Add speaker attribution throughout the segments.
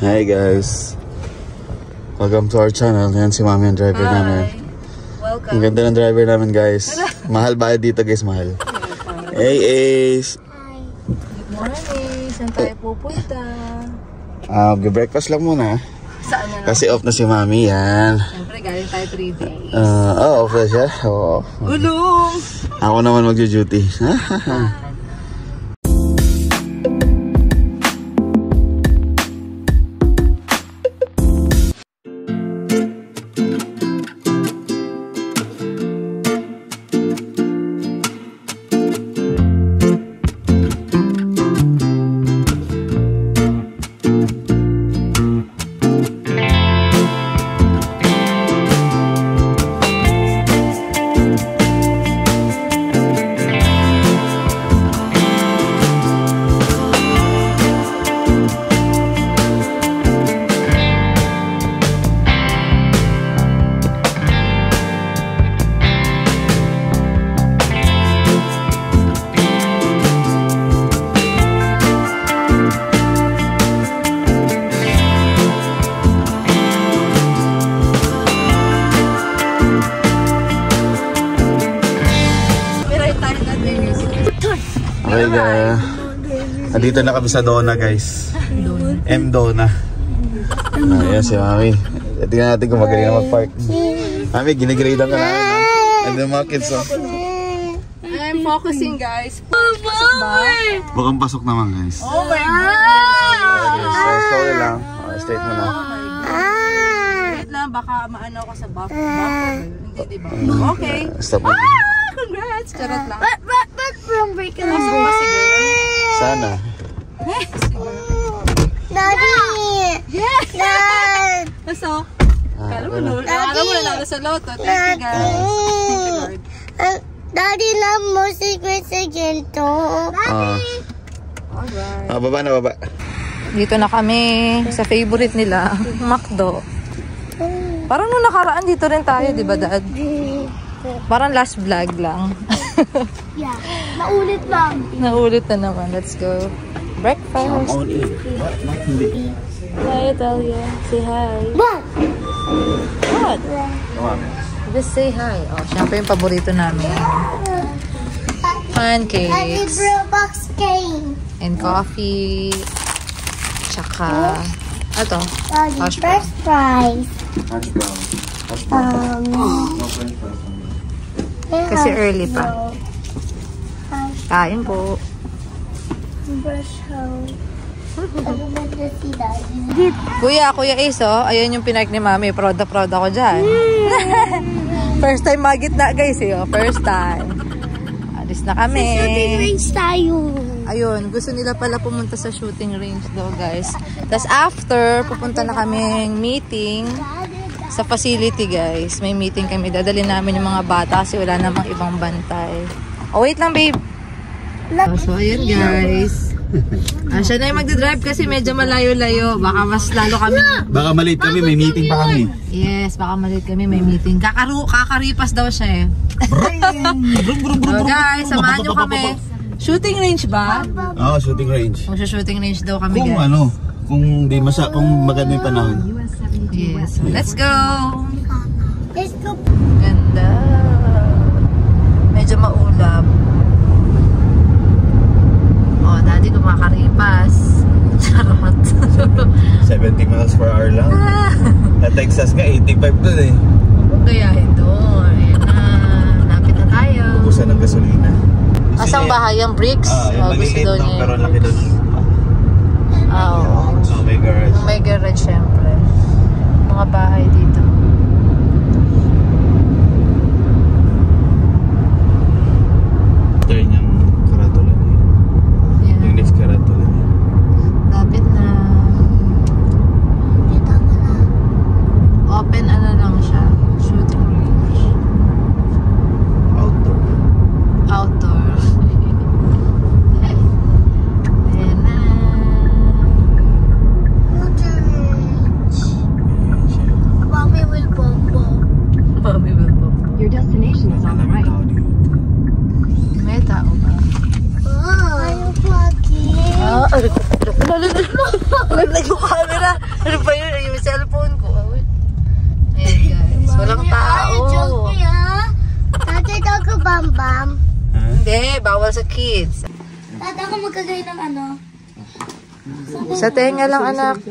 Speaker 1: Hi guys, welcome to our channel. Yan si Mami ang driver namin.
Speaker 2: Welcome.
Speaker 1: Ang ganda ng driver namin guys. Mahal ba dito guys? Mahal. Hey Ace.
Speaker 2: Good morning. Saan tayo pupunta?
Speaker 1: Breakfast lang muna.
Speaker 2: Saan na lang?
Speaker 1: Kasi off na si Mami yan.
Speaker 2: Siyempre galing tayo 3 days.
Speaker 1: Off na siya. Oo.
Speaker 2: Ulong!
Speaker 1: Ako naman mag-duty. Dito na kami sa Dona guys. M Dona. Ayan si Mami. Tingnan natin kung magaling na mag-park. Mami, ginigrade ka namin. And the mga kids
Speaker 2: I'm focusing guys. Pasok ba?
Speaker 1: Bukang pasok naman guys.
Speaker 2: Oh my God!
Speaker 1: Okay, sorry lang. Straight mo na.
Speaker 2: Wait lang, baka maano ako sa buffer. Hindi, diba? Okay.
Speaker 1: Stop mo.
Speaker 2: Congrats! Charot lang.
Speaker 3: Pasok
Speaker 2: ba sige?
Speaker 1: Sana.
Speaker 3: Daddy!
Speaker 2: Yes!
Speaker 3: Dad!
Speaker 2: Pasok. Kala mo na sa loto. Thank you guys. Thank you Lord.
Speaker 3: Daddy, love mo secret sa ginto.
Speaker 2: Alright.
Speaker 1: Baba na baba.
Speaker 2: Dito na kami sa favorite nila, McDo. Parang nung nakaraan dito rin tayo, di ba Dad? Parang last vlog lang.
Speaker 3: Yeah, naulit lang.
Speaker 2: Naulit na naman. Let's go. Breakfast. Hi, Talia. Say hi.
Speaker 3: What?
Speaker 2: What? Just say hi. Oh, syempre yung paborito namin.
Speaker 3: Daddy,
Speaker 2: Pancakes.
Speaker 3: Roblox game.
Speaker 2: And coffee. Tsaka, ito.
Speaker 3: Daddy,
Speaker 2: Hash brown.
Speaker 3: first prize.
Speaker 2: Kasi early pa. Kain po.
Speaker 3: Brush home. I want to see Daddy.
Speaker 2: Kuya Ace, oh. Ayun yung pinark ni Mami. Proud ako dyan. First time magitna, guys, eh. Oh. First time. Alis na kami.
Speaker 3: Shooting range tayo.
Speaker 2: Ayun, gusto nila pala pumunta sa shooting range daw, guys. Tapos after, pupunta na kaming meeting sa facility, guys. May meeting kami. Dadalhin namin yung mga bata kasi wala namang ibang bantay. Oh, wait lang, babe. So, ayun, guys. Siya na yung magdadrive kasi medyo malayo-layo. Baka mas lalo kami.
Speaker 1: Baka maliit kami, may meeting pa kami.
Speaker 2: Yes, baka maliit kami, may meeting. Kakaripas daw siya eh. So, guys, samahan nyo kami. Shooting range ba?
Speaker 1: Oo, shooting range.
Speaker 2: Shooting range daw kami,
Speaker 1: Kung
Speaker 2: guys.
Speaker 1: kung maganda yung panahon.
Speaker 2: Yes, so let's go!
Speaker 3: Let's go.
Speaker 2: Ganda. Medyo maulap. Oh, Daddy kumakaripas. Charot.
Speaker 1: 70 miles per hour lang. Sa Texas nga, 85 dun eh.
Speaker 2: Kaya ito. Ayan na. Lapit na tayo.
Speaker 1: Ubusan ng gasolina.
Speaker 2: Asang bahay ang bricks?
Speaker 1: Yung
Speaker 2: Gusto
Speaker 1: maliit
Speaker 2: daw
Speaker 1: lang,
Speaker 2: niya.
Speaker 1: pero laki dun.
Speaker 2: Oo.
Speaker 1: May garage.
Speaker 2: May garage, syempre. Mga bahay dito.
Speaker 1: Turn yung karatula niya.
Speaker 2: Yeah.
Speaker 1: Yung next karatula niya.
Speaker 2: Lapit na. Open ano lang siya. Shooting range.
Speaker 1: Outdoor.
Speaker 2: Outdoor. And bawal sa kids.
Speaker 3: Tata ako magkagay ng ano?
Speaker 2: Sa tenga lang, anak.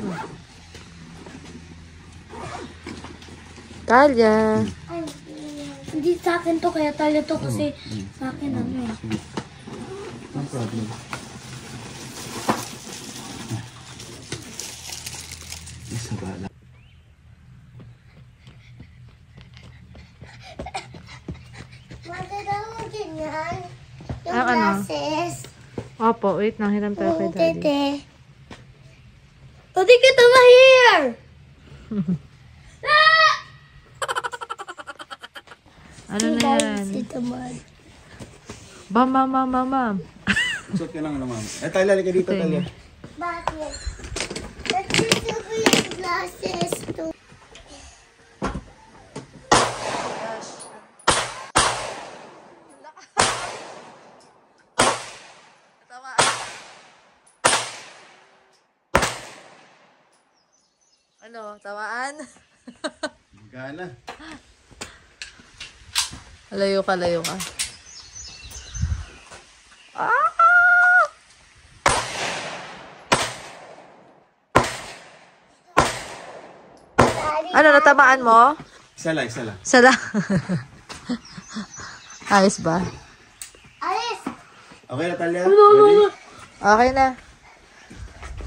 Speaker 2: Talia.
Speaker 3: Ay, hindi sa akin to, kaya talo to kasi sa akin ano eh.
Speaker 1: No problem. Isa ba lang?
Speaker 3: Maganda mo ganyan. Yung
Speaker 2: Ah, ano?
Speaker 3: glasses.
Speaker 2: Opo, wait lang. Hiram tayo kay Daddy.
Speaker 3: Tete. Pwede kita ma-hear!
Speaker 2: Ano na yan? Bam, bam, bam, bam, bam.
Speaker 1: Suot ka lang ano, ma'am. Eh, Talia, halika dito, Talia.
Speaker 3: Bakit? Nagsuso ko yung glasses to.
Speaker 2: Ano, tawaan?
Speaker 1: Gana.
Speaker 2: Layo ka, layo ka. Ano, natamaan mo?
Speaker 1: Isa lang, isa lang.
Speaker 2: Sala. Ayos ba?
Speaker 3: Alis!
Speaker 1: Okay na, Talia? Ready?
Speaker 2: Okay na.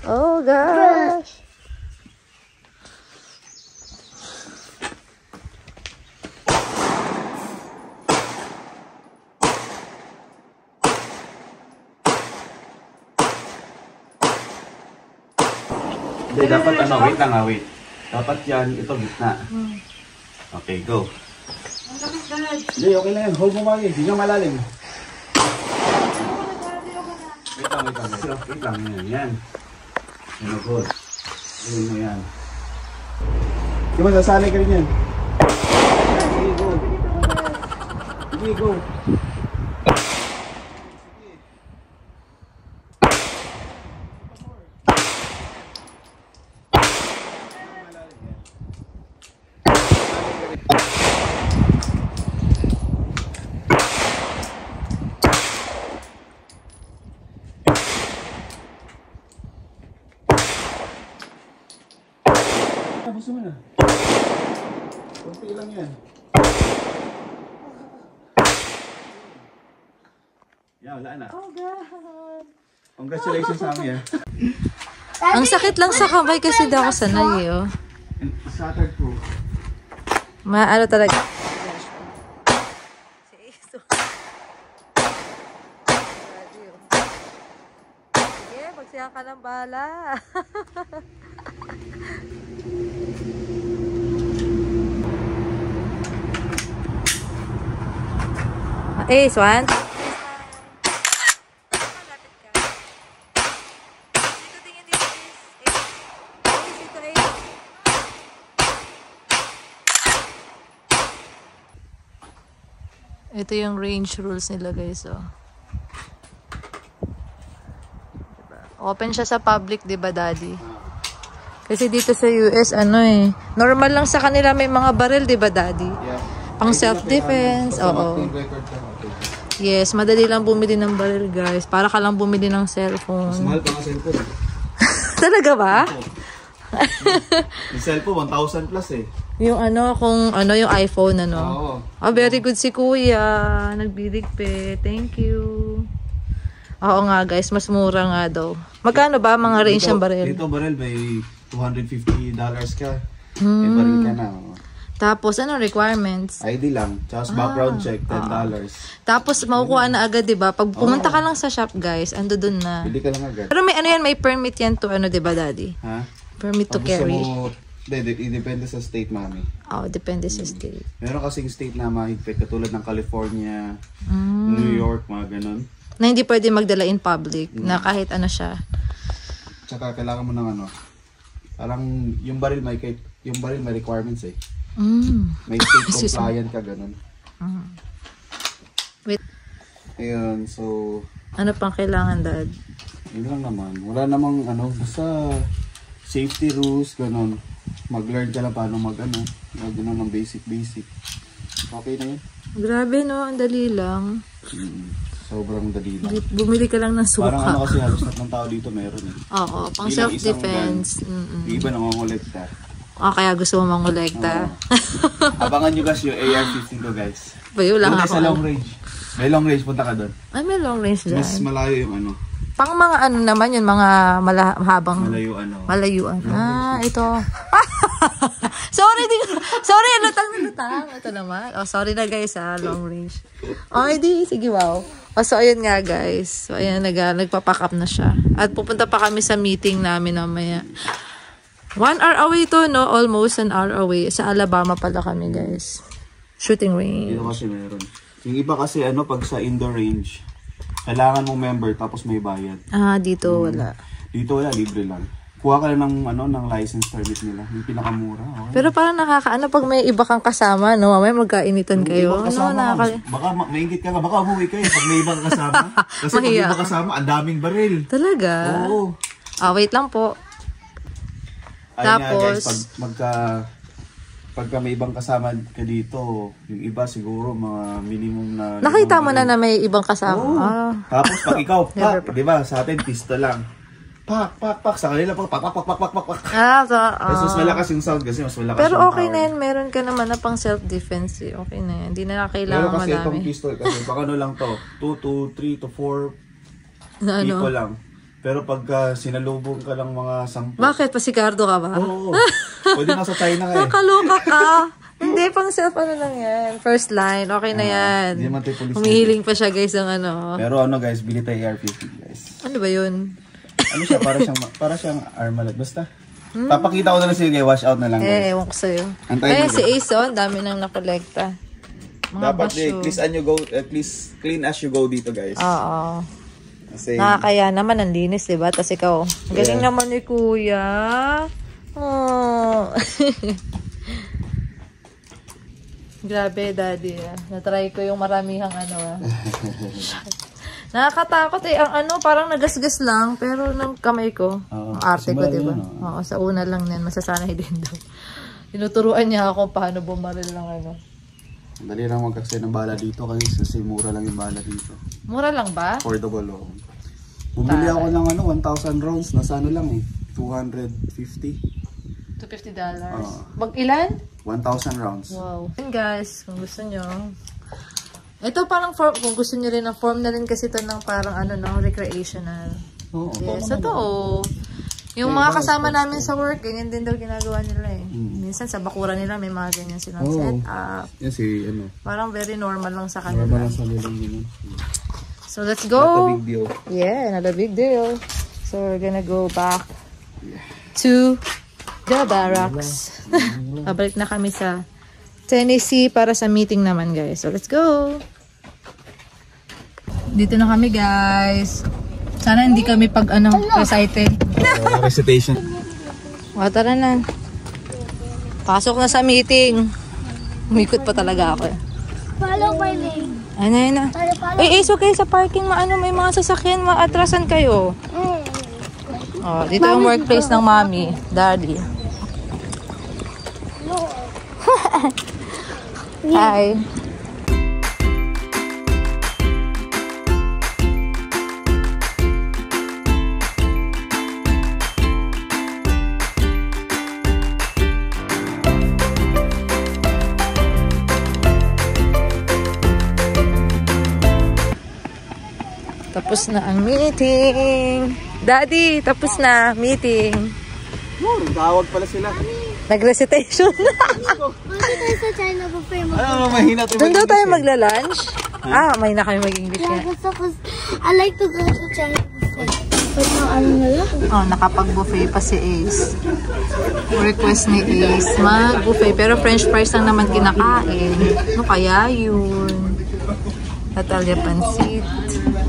Speaker 2: Oh, gosh.
Speaker 1: Hindi, dapat ano, wait lang ha, wait. Dapat yan, ito gitna. Okay, go. Hindi, okay na yan. Hold mo magi, hindi nga malalim. Wait lang, wait lang. Wait lang, yan, yan. Ano, hold. Hold mo yan. Di ba, sasanay ka rin yan. Sige, go. Sige, go. Tapos mo na. Kunti lang yan. Yan, wala na.
Speaker 2: Oh, God.
Speaker 1: Congratulations sa amin.
Speaker 2: Ang sakit lang sa kamay kasi daw ako sanay, oh.
Speaker 1: Shattered po.
Speaker 2: Ano talaga? Sige, magsiya ka ng bala. Ace, one. Ito yung range rules nila, guys, oh. Diba? Open siya sa public, di ba, Daddy? Kasi dito sa US, ano eh, normal lang sa kanila may mga baril, di ba, Daddy?
Speaker 1: Yeah.
Speaker 2: Pang self-defense, oo. Yes, madali lang bumili ng baril, guys. Para ka lang bumili ng cellphone.
Speaker 1: Mas mahal pa nga cellphone.
Speaker 2: Talaga ba?
Speaker 1: Yung cellphone, 1,000 plus eh.
Speaker 2: Yung ano, kung ano, yung iPhone, ano.
Speaker 1: Oo.
Speaker 2: Oh, very good si Kuya. Nagbiligpit. Thank you. Oo nga, guys. Mas mura nga daw. Magkano ba mga range ng baril?
Speaker 1: Dito baril, may $250 ka. May baril ka na. Oh.
Speaker 2: Tapos, ano requirements?
Speaker 1: ID lang. Tapos background check, $10.
Speaker 2: Tapos, makukuha na agad, diba? Pag pumunta ka lang sa shop, guys, ando dun na.
Speaker 1: Pili ka lang agad.
Speaker 2: Pero may ano yan, may permit yan to, ano, diba, Daddy?
Speaker 1: Ha?
Speaker 2: Permit to
Speaker 1: Pag
Speaker 2: carry.
Speaker 1: gusto mo, depende sa state, mami.
Speaker 2: Oh, depende sa state.
Speaker 1: Meron kasing state na mahigpit, katulad ng California, New York, mga ganun.
Speaker 2: Na hindi pwede magdala in public, na kahit ano siya.
Speaker 1: Tsaka kailangan mo ng ano, parang yung baril may requirements eh. May state compliant ka, ganun.
Speaker 2: Wait,
Speaker 1: Ayun, so,
Speaker 2: ano pang kailangan, Dad?
Speaker 1: yun lang naman. Wala namang ano, basta safety rules, ganun. Mag-learn ka lang paano mag-ano, mag-ano ng basic. Okay na yun.
Speaker 2: Grabe, no? Ang dali lang.
Speaker 1: So, Sobrang dali lang.
Speaker 2: Bumili ka lang ng
Speaker 1: Parang
Speaker 2: suka.
Speaker 1: ano kasi halos lahat ng tao dito meron eh.
Speaker 2: Oo, pang
Speaker 1: Hindi lang
Speaker 2: self-defense.
Speaker 1: Yung iba nangongolekta.
Speaker 2: Kaya gusto mo mangolekta.
Speaker 1: Abangan nyo guys yung AR-15 ko guys.
Speaker 2: Bayo lang
Speaker 1: Doon
Speaker 2: ako.
Speaker 1: sa long range. May long range, punta ka doon.
Speaker 2: Ay, may long range dyan.
Speaker 1: Mas malayo yung ano.
Speaker 2: Pang mga ano naman yun, mga mahabang
Speaker 1: Malayo ano.
Speaker 2: malayuan. Ito. Sorry, lutang. Ito naman. Oh, sorry na guys long range. Oh, di, sige, wow. Oh, so ayun nga guys. So ayan, nagpapack up na siya. At pupunta pa kami sa meeting namin mamaya. 1 hour away to, no? Almost an hour away. Sa Alabama pala kami, guys. Shooting range.
Speaker 1: Dito kasi meron. Yung iba kasi ano, pag sa indoor range, kailangan mong member tapos may bayad.
Speaker 2: Dito wala.
Speaker 1: Dito wala, libre lang. Kuha ka lang ng license permit nila. Yung pinakamura. Okay.
Speaker 2: Pero parang nakakaano pag may iba kang kasama, no? Mamaya magkainitan kayo.
Speaker 1: Ibang kasama ka. Baka maingit ka baka umuwi kayo pag may ibang kasama. Kasi pag ibang kasama, ang daming baril.
Speaker 2: Talaga?
Speaker 1: Oo.
Speaker 2: Wait lang po.
Speaker 1: Ayun
Speaker 2: Tapos,
Speaker 1: nga guys, pagka may ibang kasama ka dito, yung iba siguro mga minimum na...
Speaker 2: Nakita mo na may ibang kasama.
Speaker 1: Tapos pag ikaw, pak, di ba, sa atin pistol lang. Pak, sa kanila pak. Kasi mas malakas yung sound kasi mas malakas
Speaker 2: Pero
Speaker 1: yung
Speaker 2: okay
Speaker 1: power.
Speaker 2: na yan, meron ka naman na pang self-defense eh. Okay na yan. Hindi na
Speaker 1: Pero
Speaker 2: kailangan
Speaker 1: kasi itong
Speaker 2: madami.
Speaker 1: pistol, kasi baka ano lang to, 2 to 3 to 4
Speaker 2: Na
Speaker 1: people
Speaker 2: ano?
Speaker 1: lang. Pero pagka sinalubong ka lang mga 10.
Speaker 2: Bakit? Pasikardo ka ba?
Speaker 1: Oo. Pwede na sa China ka eh.
Speaker 2: Nakaloka ka. Hindi, pang self ano lang yan. First line, okay na yan.
Speaker 1: Hindi naman tayo police.
Speaker 2: Humihiling pa siya guys ng ano.
Speaker 1: Pero ano guys, bili tayo AR-15 guys.
Speaker 2: Ano ba yun?
Speaker 1: Ano siya, para siyang Armalite. Basta, papakita ko na lang sa'yo guys, wash out na lang guys.
Speaker 2: Ewan ko sa'yo.
Speaker 1: Antayin mo
Speaker 2: Si Ace, ang dami nang nakolekta. Mga
Speaker 1: Dapat
Speaker 2: basyo.
Speaker 1: please clean as you go dito guys.
Speaker 2: Oo.
Speaker 1: Kasi,
Speaker 2: Nakakaya naman, ang linis, diba? Tapos ikaw, ang galing naman ni Kuya. Oh. Grabe, Daddy. Natry ko yung maramihang ano. Nakakatakot eh. Ang ano, parang nagasgas lang. Pero ng kamay ko, ang arte ko, diba? Oo, sa una lang yan. Masasanay din daw. Tinuturuan niya ako paano bumaril ng ano.
Speaker 1: dali lang magkakasay ng bala dito kasi mura lang yung bala dito.
Speaker 2: Mura lang ba?
Speaker 1: Affordable oh. Bumili ako ng 1,000 rounds. Nasa ano lang eh. $250.
Speaker 2: $250. Mag-ilan?
Speaker 1: 1,000 rounds.
Speaker 2: Wow. And guys, kung gusto nyo, ito parang form, kung gusto nyo rin ng form na rin kasi ito ng parang ano no, recreational.
Speaker 1: Oo.
Speaker 2: Yes, ito. Yung mga kasama namin sa work, ganyan din daw ginagawa nila eh. Minsan sa bakura nila may mga ganyan silang set up.
Speaker 1: Yan si ano.
Speaker 2: Parang very normal lang sa kanila.
Speaker 1: Normal lang sa nilang yun.
Speaker 2: So let's go.
Speaker 1: Not a big deal.
Speaker 2: Yeah, not a big deal. So we're gonna go back to the barracks. Pabalik na kami sa Tennessee para sa meeting naman guys. So let's go. Dito na kami guys. Sana hindi kami pag ano, recited.
Speaker 1: Recitation.
Speaker 2: O, tara na. Pasok na sa meeting. Umikot pa talaga ako eh.
Speaker 3: Follow my lane.
Speaker 2: Ayun na, ayun na. Eh, so kayo sa parking, may mga sasakyan, maatrasan kayo. Oh, dito yung workplace ng mommy, daddy. Hi. Tapos na ang meeting. Daddy, tapos na meeting.
Speaker 1: Tawag pala sila.
Speaker 2: Nag-recitation.
Speaker 3: Bakit tayo sa China buffet mo?
Speaker 1: Ano mahina to.
Speaker 2: Doon daw tayo magla-lunch. May na kami mag-English
Speaker 3: Yeah,
Speaker 2: yan.
Speaker 3: gusto ko. I like to go to China buffet. But ano na lang?
Speaker 2: Oh, nakapag-buffet pa si Ace. Request ni Ace mag-buffet. Pero french fries lang naman kinakain. Ano kaya yun? Natalia pansit.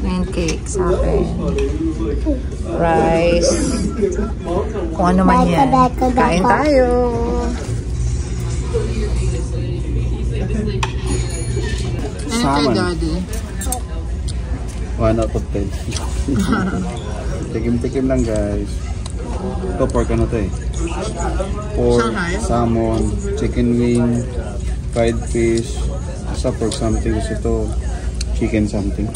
Speaker 2: And cake sa akin. Rice. Kung ano man yan. Kain tayo.
Speaker 1: Salmon.
Speaker 2: Daddy.
Speaker 1: 1 out of 10. Tikim-tikim lang guys. Ito pork ano to eh. Pork,
Speaker 2: Shanghai.
Speaker 1: salmon, chicken wing, fried fish, sa pork something. Kasi ito chicken something.